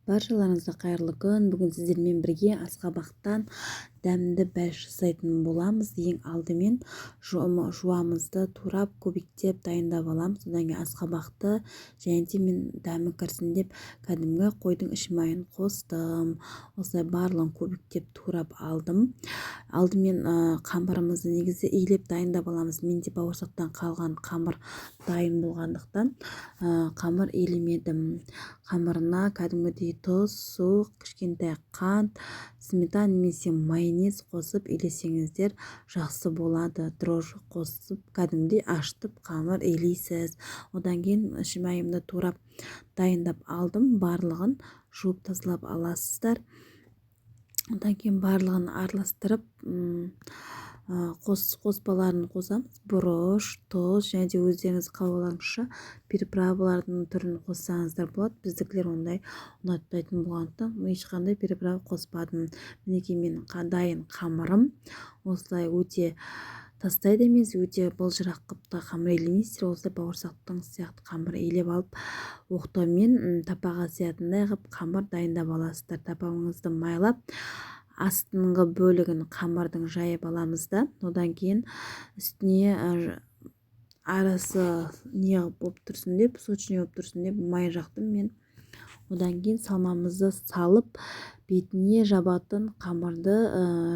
Баршаларыңызға қайырлы күн. Бүгін сіздермен бірге асқабақтан дәмді бәліш жасайтын боламыз. Ең алдымен жуамызды турап, көбіктеп дайындап аламыз. Содан кейін асқабақты және де мен дәмі кірсін деп кәдімгі қойдың іш майын қостым. Осылай барлығын көбіктеп турап алдым. Алдымен қамырымызды негізі илеп дайындап аламыз. Менде бауырсақтан қалған қамыр дайын болғандықтан қамыр илемедім. Қамырына кәдімгідей тұз, су, кішкентай қант, сметана немесе майонез қосып илесеңіздер жақсы болады. Дрожжи қосып кәдімгідей ашытып қамыр илейсіз. Одан кейін іш майымды турап дайындап алдым. Барлығын жуып тазалап аласыздар. Одан кейін барлығын араластырып қоспаларын қосамыз. Бұрыш, тұз және де өздеріңіз қалауларыңызша приправалардың түрін қоссаңыздар болады. Біздікілер ондай ұнатпайтын болғандықтан ешқандай приправа қоспадым. Мінекей менің дайын қамырым. Осылай өте тастайды емес, өте былжырақ қып қамыр илемейсіздер. Осылай бауырсақтың сияқты қамыр илеп алып, оқтаумен тапаға сиятындай қып қамыр дайындап аласыздар. Тапағыңызды майлап, астыңғы бөлігін қамырдың жайып аламыз да, одан кейін үстіне арасы не болып тұрсын деп, сочный болып тұрсын деп май жақтым мен. Одан кейін салмамызды салып, бетіне жабатын қамырды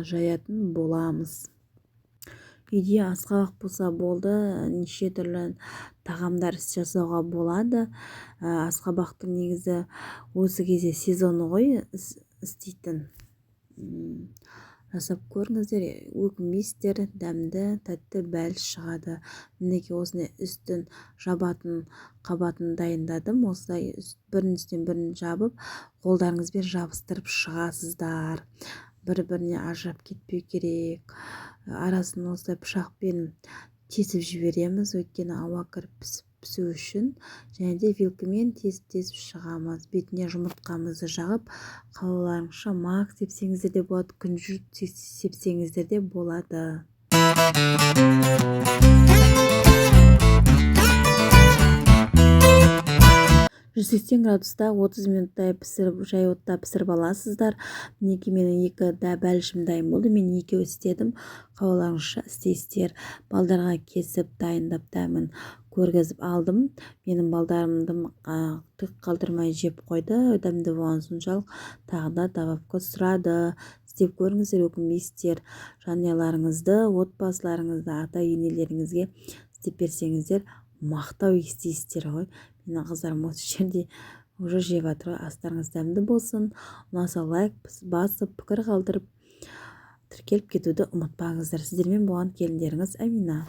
жаятын боламыз. Үйде асқабақ болса болды, неше түрлі тағамдар жасауға болады. Асқабақтың негізі осы кезде сезоны ғой, істейтін. Жасап көріңіздер, өкінбейсіздер, дәмді тәтті бәліш шығады. Мінекей осындай үстін жабатын қабатын дайындадым. Осылай бірін үстіне бірін жабып, қолдарыңызбен жабыстырып шығасыздар. Бір-біріне ажырап кетпеу керек. Арасын осылай пышақпен тесіп жібереміз, өйткені ауа кіріп пісу үшін, және де вилкамен тесіп шығамыз. Бетіне жұмыртқамызды жағып, қалауларыңызша мак сепсеңіздер де болады, күнжіт сепсеңіздер де болады. 180 градуста 30 минуттай жай отта пісіріп аласыздар. Мінекей менің екі бәлішім дайын болды. Мен екеу істедім. Қалауларыңызша істейсіздер. Балдарға кесіп дайындап дәмін көргізіп алдым. Менің балдарымды түк қалдырмай жеп қойды. Дәмді болған соншалық тағы да добавка сұрады. Істеп көріңіздер, өкінбейсіздер. Жанұяларыңызды, отбасыларыңызды, ата-енелеріңізге істеп берсеңіздер мақтау естисіздер ғой. Менің қыздарым осы жерде уже жеп жатыр. Астарыңыз дәмді болсын. Ұнаса лайк басып, пікір қалдырып, тіркеліп кетуді ұмытпаңыздар. Сіздермен болған келіндеріңіз Амина.